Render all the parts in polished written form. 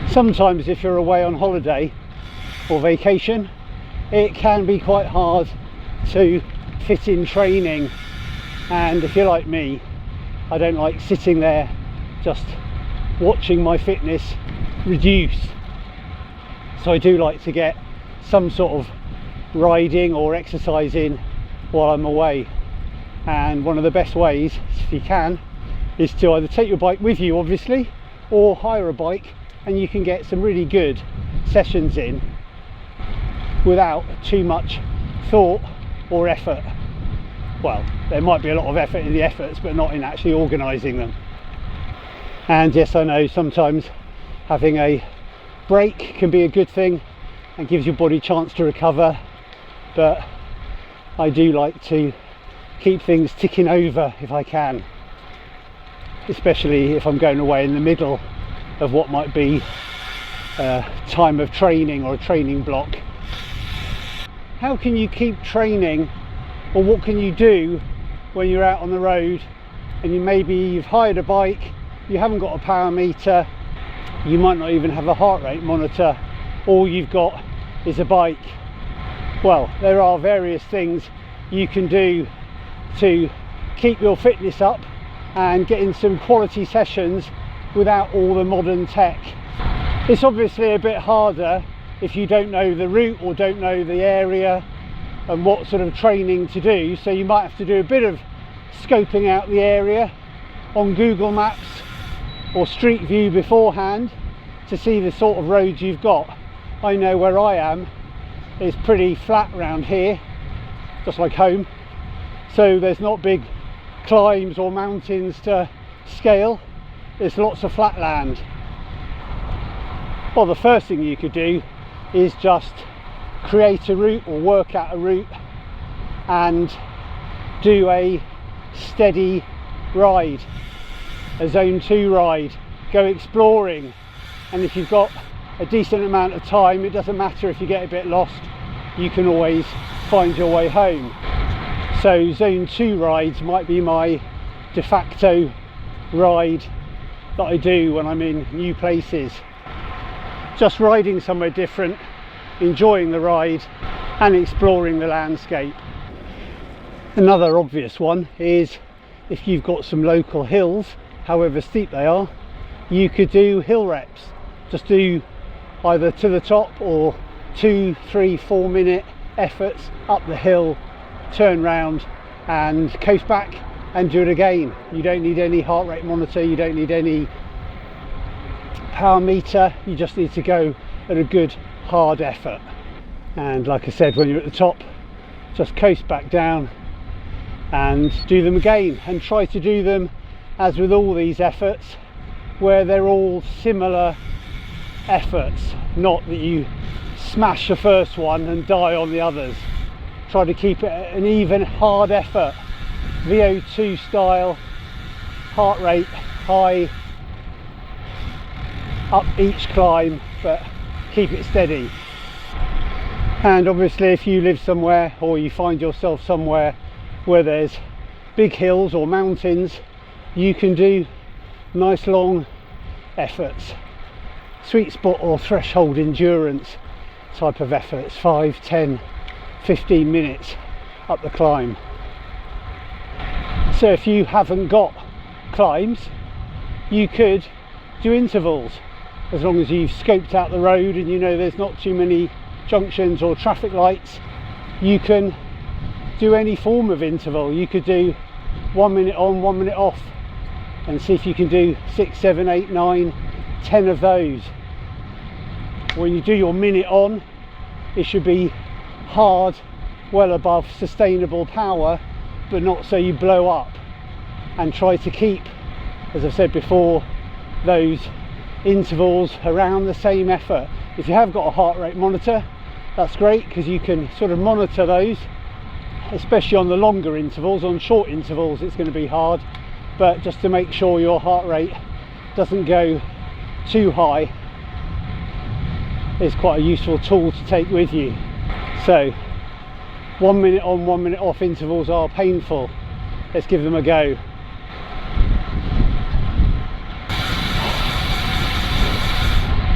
Sometimes if you're away on holiday or vacation, it can be quite hard to fit in training, and if you're like me, I don't like sitting there just watching my fitness reduce. So I do like to get some sort of riding or exercising while I'm away, and one of the best ways, if you can, is to either take your bike with you obviously, or hire a bike, and you can get some really good sessions in without too much thought or effort. Well, there might be a lot of effort in the efforts, but not in actually organising them. And yes, I know sometimes having a break can be a good thing and gives your body a chance to recover, but I do like to keep things ticking over if I can, especially if I'm going away in the middle of what might be a time of training or a training block. How can you keep training, or what can you do when you're out on the road and you've hired a bike, you haven't got a power meter, you might not even have a heart rate monitor, all you've got is a bike? Well, there are various things you can do to keep your fitness up and get in some quality sessions without all the modern tech. It's obviously a bit harder if you don't know the route or don't know the area and what sort of training to do, so you might have to do a bit of scoping out the area on Google Maps or Street View beforehand to see the sort of roads you've got. I know where I am, it's pretty flat around here, just like home, so there's not big climbs or mountains to scale, there's lots of flat land. Well, the first thing you could do is just create a route or work out a route and do a steady ride, a zone 2 ride, go exploring, and if you've got a decent amount of time, it doesn't matter if you get a bit lost, you can always find your way home. So zone 2 rides might be my de facto ride that I do when I'm in new places, just riding somewhere different, enjoying the ride and exploring the landscape. Another obvious one is if you've got some local hills, however steep they are, you could do hill reps. Just do either to the top or 2, 3, 4 minute efforts up the hill, turn round and coast back and do it again. You don't need any heart rate monitor, you don't need any power meter, you just need to go at a good hard effort. And like I said, when you're at the top, just coast back down and do them again, and try to do them, as with all these efforts, where they're all similar efforts, not that you smash the first one and die on the others. Try to keep it an even hard effort, VO2 style, heart rate high up each climb, but keep it steady. And obviously if you live somewhere or you find yourself somewhere where there's big hills or mountains, you can do nice long efforts, sweet spot or threshold endurance type of efforts, 5, 10, 15 minutes up the climb. So if you haven't got climbs, you could do intervals, as long as you've scoped out the road and you know there's not too many junctions or traffic lights. You can do any form of interval. You could do 1 minute on, 1 minute off, and see if you can do 6, 7, 8, 9, 10 of those. When you do your minute on, it should be hard, well above sustainable power, but not so you blow up. And try to keep, as I've said before, those intervals around the same effort. If you have got a heart rate monitor, that's great, because you can sort of monitor those, especially on the longer intervals. On short intervals it's going to be hard, but just to make sure your heart rate doesn't go too high is quite a useful tool to take with you. So 1 minute on, 1 minute off intervals are painful. Let's give them a go.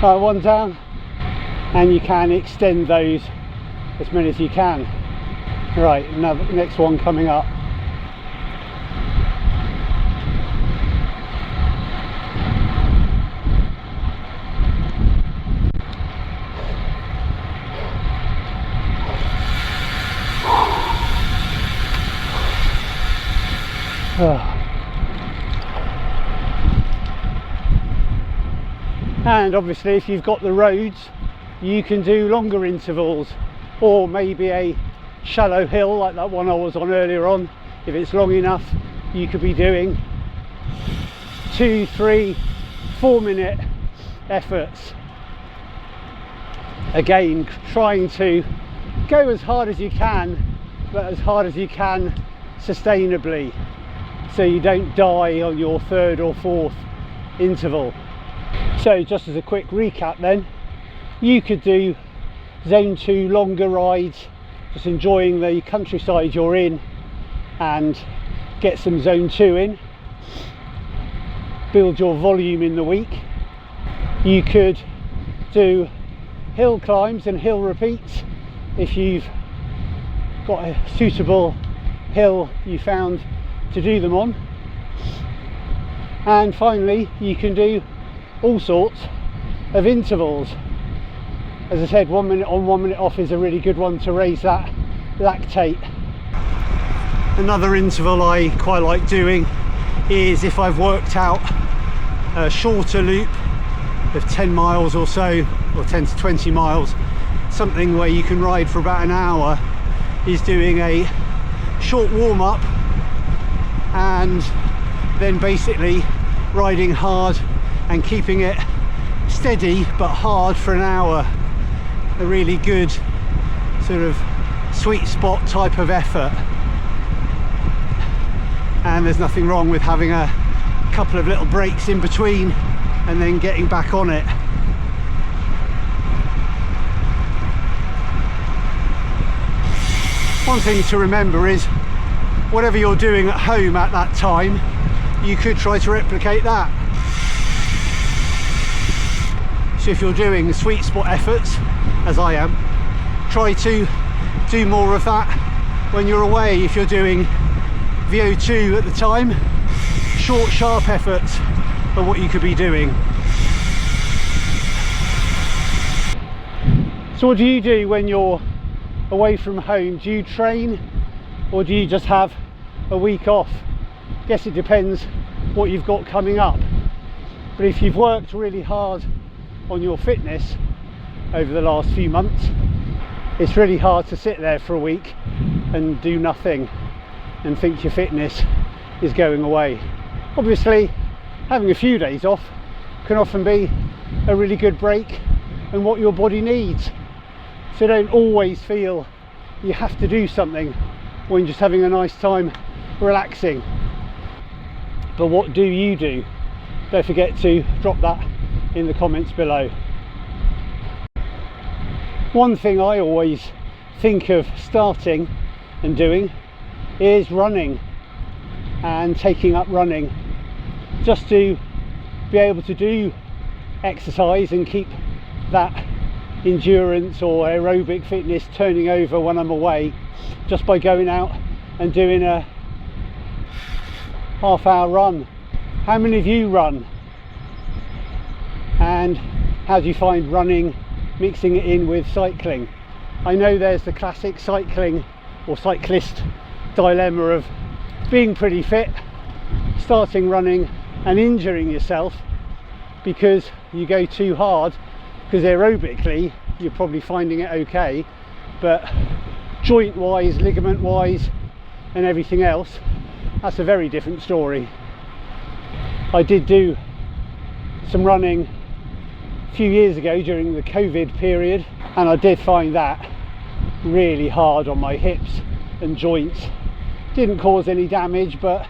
One down, and you can extend those as many as you can. Right, next one coming up. And obviously if you've got the roads, you can do longer intervals, or maybe a shallow hill like that one I was on earlier on. If it's long enough, you could be doing 2, 3, 4 minute efforts. Again, trying to go as hard as you can, but as hard as you can sustainably, so you don't die on your 3rd or 4th interval. So just as a quick recap then, you could do zone 2 longer rides, just enjoying the countryside you're in, and get some zone 2 in, build your volume in the week. You could do hill climbs and hill repeats if you've got a suitable hill you found to do them on. And finally, you can do all sorts of intervals. As I said, 1 minute on, 1 minute off is a really good one to raise that lactate. Another interval I quite like doing is if I've worked out a shorter loop of 10 miles or so, or 10 to 20 miles, something where you can ride for about an hour, is doing a short warm-up and then basically riding hard and keeping it steady but hard for an hour. A really good sort of sweet spot type of effort, and there's nothing wrong with having a couple of little breaks in between and then getting back on it. One thing to remember is whatever you're doing at home at that time, you could try to replicate that. So if you're doing sweet spot efforts, as I am, try to do more of that when you're away. If you're doing VO2 at the time, short sharp efforts are what you could be doing. So what do you do when you're away from home? Do you train, or do you just have a week off? I guess it depends what you've got coming up, but if you've worked really hard on your fitness over the last few months, it's really hard to sit there for a week and do nothing and think your fitness is going away. Obviously, having a few days off can often be a really good break and what your body needs. So don't always feel you have to do something when just having a nice time relaxing. But what do you do? Don't forget to drop that in the comments below. One thing I always think of starting and doing is running, and taking up running, just to be able to do exercise and keep that endurance or aerobic fitness turning over when I'm away, just by going out and doing a half-hour run. How many of you run? And how do you find running, mixing it in with cycling? I know there's the classic cycling or cyclist dilemma of being pretty fit, starting running and injuring yourself because you go too hard, because aerobically you're probably finding it okay, but joint wise, ligament wise and everything else, that's a very different story. I did do some running a few years ago during the COVID period, and I did find that really hard on my hips and joints. Didn't cause any damage, but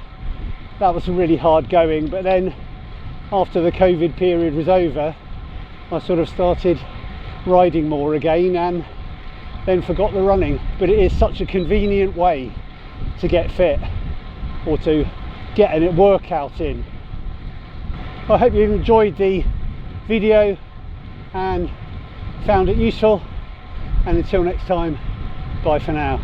that was really hard going. But then after the COVID period was over, I sort of started riding more again and then forgot the running. But it is such a convenient way to get fit or to get a workout in. I hope you enjoyed the video. and found it useful, and until next time, bye for now.